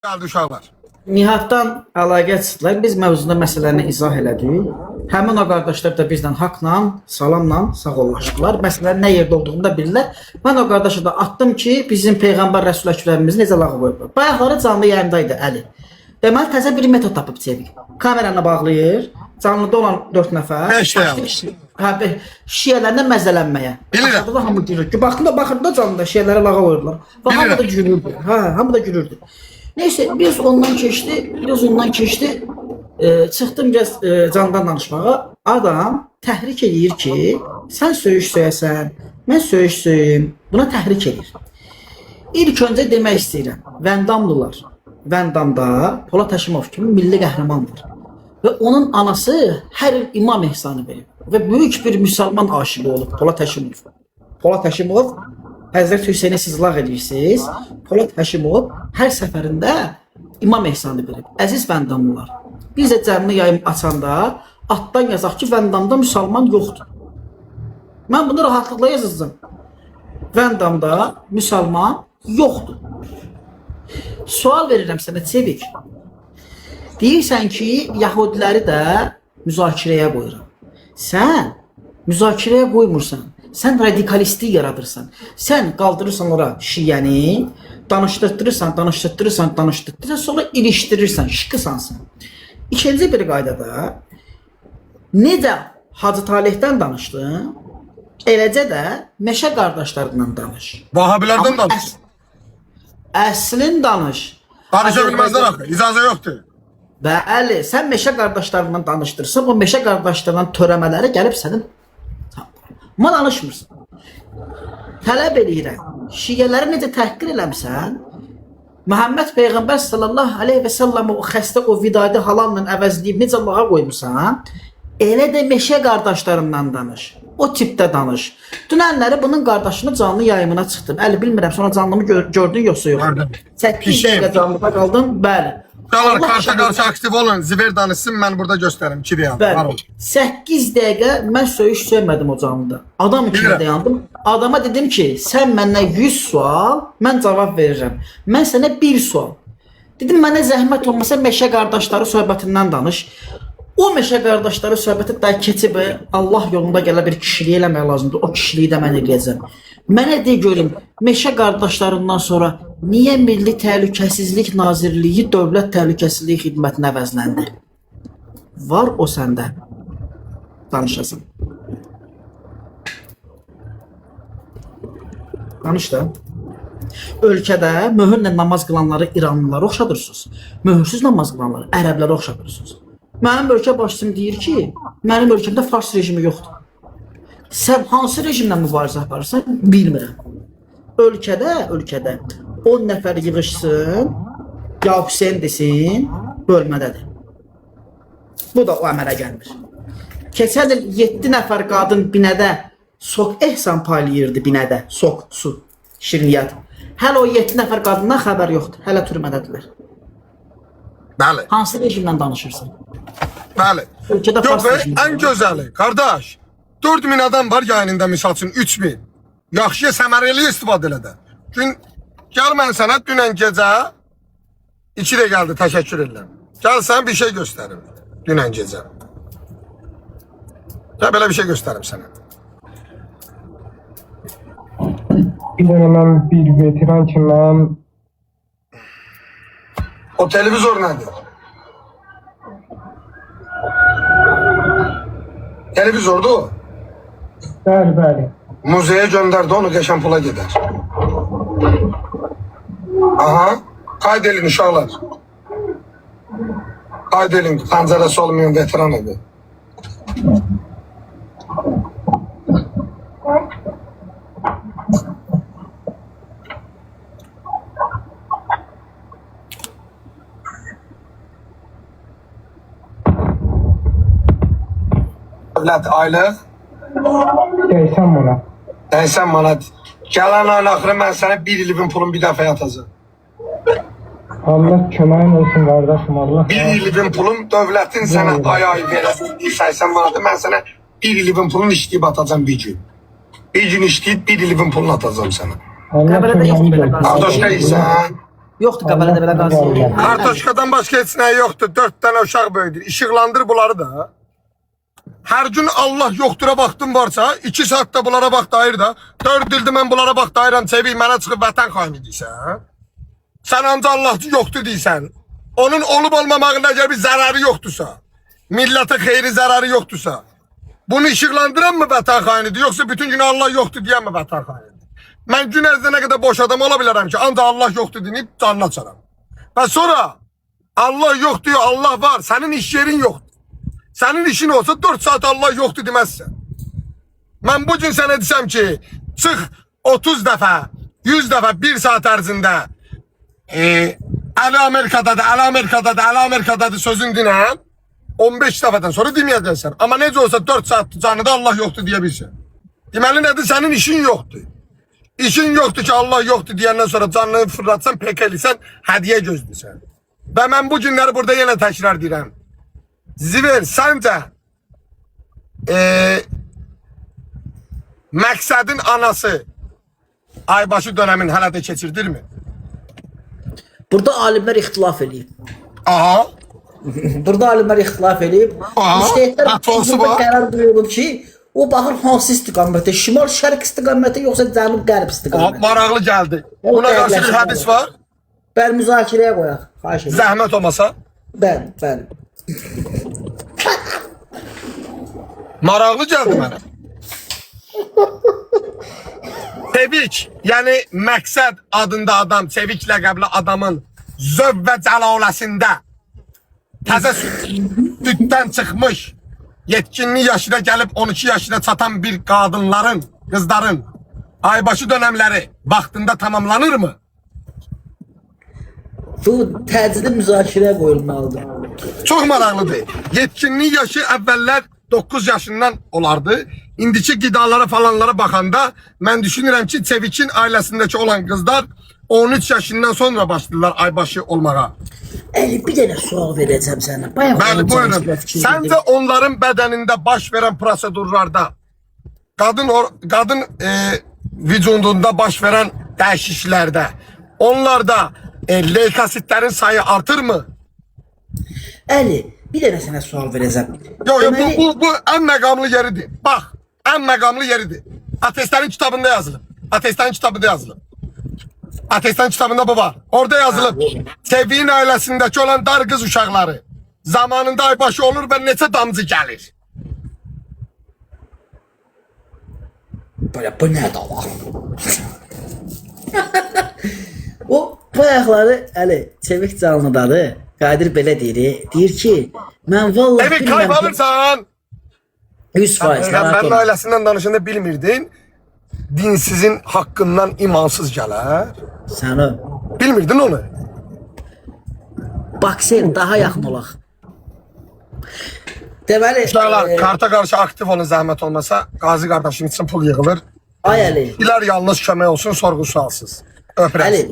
Gəldi uşaqlar. Nihatdan əlaqə çıxdılar. Biz mövzunda məsələni izah elədik. Həmin o qardaşlar da bizdən haqla, salamla sağollaşdılar. Məsələnin nə yerdə olduğunu da bilirlər. Mən o qardaşa da atdım ki, bizim Peyğəmbər Rəsul Əkrəmimizi necə lağa qoyublar. Bayaqları canlı yayındaydı Əli. Deməli təzə bir metod tapıb çevik. Kameranı bağlayır, canlıda olan 4 nəfər. 5 dəqiqə. Hə, şiələrlə məzələnməyə. Bilirəm. Aşağıda hamı gülür. Baxırdı canlıda şiələrə lağa qoyurlar. Və hamı da gülürdü. Hə, hamı da gülürdü. Neyse biz ondan keçdi. Çıxdım candan danışmağa. Adam təhrik edir ki, sən söyüş söyəsən, mən söyüş söyüm. Buna təhrik edir. İlk öncə demək istəyirəm. Vandamlılar. Vandamda Polat Həşimov kimi milli qəhrəmandır. Və onun anası hər il imam ehsanı verir. Və böyük bir müsəlman aşığı olub Polat Həşimov. Polat Həşimov Həzrət Hüseyni siz lağ edirsiniz. Polat Həşimov hər səfərində imam ehsanı verib. Əziz Vandamlılar. Biz də canlı yayım açanda altdan yazaq ki, Vandamda müsəlman yoxdur. Mən bunu rahatlıqla yazacağım. Vandamda müsəlman yoxdur. Sual verirəm sənə Çevik. Deyirsən ki, Yahudiləri də müzakirəyə qoyuram. Sən müzakirəyə qoymursan. Sən radikalisti yaradırsan. Sən qaldırırsan ora şiəni, danışdırırsan, sonra ilişdirirsən, şıqısansan. İkinci bir qaydada necə Hacı Talihdən danışdın, eləcə də Meşə qardaşlarından danış. Vahabilərdən danış. Əslin danış. Danışa bilməzlər axı, icazə yoxdur. Bəli, sən Meşə qardaşlarından danışdırsan, o Meşə qardaşlarından törəmələri gəlib sənin amma danışmırsan. Tələb edirəm. Şiələri necə təhqir eləmsən, Məhəmməd Peyğəmbər sallallahu aleyhi və səlləm o xəstə o vidadi halalla əvəzləyib necə lağa qoymusan, elə də Meşə qardaşlarından danış. O tipdə danış. Dünənləri bunun qardaşını canlı yayımına çıxdım. Əli bilmirəm, sonra canlımı gördün yoxsa yox. 8 dəqiqə canlıda qaldım, bəli. Uşaqlar, qarşı aktiv olun, ziver danışsın, mən burada göstərim. 2 deyəm. 8 dəqiqə mən söyüş söymədim o canlıda. Adam üçün dayandım. Adama dedim ki, sən məndən 100 sual, mən cavab verirəm. Mən sənə 1 sual. Dedim, mənə zəhmət olmasa Meşə qardaşları söhbətindən danış. O Meşə qardaşları söhbəti də keçib Allah yolunda gələ bir kişiliyi eləmək lazımdır. O kişiliyi də mən eləyəcəm. Mənə de görüm, Meşə qardaşlarından sonra niyə Milli Təhlükəsizlik Nazirliyi Dövlət Təhlükəsizlik Xidmətinə əvəzləndi? Var o səndə. Danışasın. Danış da. Ölkədə möhürlə namaz qılanları İranlılara oxşadırsınız. Möhürsüz namaz qılanları ərəblərə oxşadırsınız. Mənim ölkə başçım deyir ki, mənim ölkəmdə Fars rejimi yoxdur. Sən hansı rejimlə mübarizə aparırsan, bilmirəm. Ölkədə 10 nəfər yığışsın, ya Hüseyin desin, bölmədədir. Bu da o əmələ gəlmir. Keçən il 7 nəfər qadın binədə sok ehsan paylayırdı binədə, sok, su, şirniyyat. Hələ o 7 nəfər qadından xəbər yoxdur, hələ türmədədirlər. Bəli. Hansı rejimlə danışırsan? Bəli. Ölkədə Yox, Fars rejimi. ən gözəli, qardaş, 4000 adam var yayınında misal üçün 3000. Yaxşıya səmərəli istifadə elə də. Gəl mən sənə dünən gecə 2 də gəldi, təşəkkür edirəm. Gəl sən bir şey göstərim dünən gecə. Gəl belə bir şey göstərim sənə. Bir dənə mən bir veteran ki, mən... O televizor nədir? Televizordu o. Bəli. Muzeyə göndərdi, onu qəşən pula gedər. Aha, qayd edin uşaqlar. Qayd edin, pəncərəsi olmayan veteran idi. Dövlət aylıq 80 manat. 80 manat. Gələn ayın axırı mən sənə 1 ilin pulun bir dəfə yatacaq. Allah köməyin olsun qardaşım, Allah. 1 ilin pulun dövlətin sənə ay verəcək 80 manatı, mən sənə 1 ilin pulun işləyib atacağım bir gün. Bir gün işləyib 1 ilin pulunu atacağım sənə. Allah Qəbərə də yoxdur belə köməyin olsun. qardaş. Qardaş deyilsən, Yoxdur Qəbələdə belə qazı. Kartoşkadan başka heç nə yoxdur. 4 tane uşaq böyüdür. İşıqlandır bunları da. Her gün Allah yoktura baktım varsa 2 saatte bunlara bak dair da. 4 ildir mən bunlara bak dairam çevik mənə çıxıb vətən xaini deyirsən. Sən anca Allahçı yoktur deyirsən. Onun olup olmamağında əgər bir zararı yoktursa, millete xeyri zararı yoktursa, bunu işıqlandıran mı vətən xainidir yoksa bütün gün Allah yoktur diyen mi vətən xainidir? Mən gün ərzində nə qədər boş adam ola bilərəm ki, ancaq Allah yoktur deyib canına açaram. Və sonra Allah yok diyor, Allah var, senin iş yerin yoktur. Senin işin olsa 4 saat Allah yoktu demezsen. Ben bugün sana desem ki çık 30 defa 100 defa 1 saat ərzində Ali Amerika'dadır, Ali Amerika'dadır, Ali Amerika'dadır sözün dinən 15 defadan sonra deməyəcəksən. Ama necə olsa 4 saat canıda Allah yoktu diyebilirsin. Deməli nədir? Senin işin yoktur. İşin yoktu ki Allah yoktu diyenden sonra canını fırlatsan pekelisen hediye gözlüsən. Ve ben bu günleri burada yine tekrar deyirəm. Ziver, sence Məqsədin anası aybaşı dönemin hələ də keçirdir mi? Burada alimlər ixtilaf eləyib. Aha. Burada alimlər ixtilaf eləyib. Aha, hatası var. Qərar buyurulub ki, o baxır hansı istiqamətə, şimal-şərq istiqamətə yoxsa cənub-qərb istiqamətə. Maraqlı gəldi. Buna qarşı bir hədis var. Bəli, müzakirəyə qoyaq. Xahiş edirəm. Zəhmət olmasa. Bəli, bəli. Maraqlı gəldi mənə. Sevik, yəni məqsəd adında adam, Sevik ləqəbli adamın zövq və cəlaləsində təzə süddən çıxmış, yetkinlik yaşına gəlib 12 yaşına çatan bir qadınların, qızların aybaşı dönəmləri vaxtında tamamlanır mı? Bu təcili müzakirəyə qoyulmalıdır. Çox maraqlıdır. Yetkinlik yaşı əvvəllər 9 yaşından olardı. İndiki qidalara falanlara baxanda mən düşünürəm ki, Sevik'in ailəsindəki olan qızlar 13 yaşından sonra başlayırlar aybaşı olmağa. Əli, bir dənə sual verəcəm sənə. Bəli, buyurun. Səncə onların bədənində baş verən prosedurlarda qadın vücudunda baş verən dəyişikliklərdə onlarda leykositlərin sayı artır mı? Əli, bir dənə sənə sual verəcəm. Yok, bu en məqamlı yeridir. Bax, en məqamlı yeridir. Atestlerin kitabında yazılıb. Atestlerin kitabında yazılıb. Atestlerin kitabında bu var. Orada yazılıb. Sevik'in ailəsindəki olan dar qız uşaqları zamanında aybaşı olur və neçə damcı gəlir. Böyle bu ne dava? O bayaqları Əli, Sevik canlıdadır. Qadir belə deyir. Deyir ki, mən vallahi Evet, kaybolursan. 100%. Peyğəmbərin ailəsindən danışanda bilmirdin. Dinsizin hakkından imansız gələr. Sən o. Bilmirdin onu. Bax sen daha yaxın olaq. Deməli, Uşaqlar, karta qarşı aktif olun zəhmət olmasa. Qazi qardaşım için pul yığılır. ay Əli. İlər yalnız kömək olsun, sorğu sualsız. Öpürəm. Əli,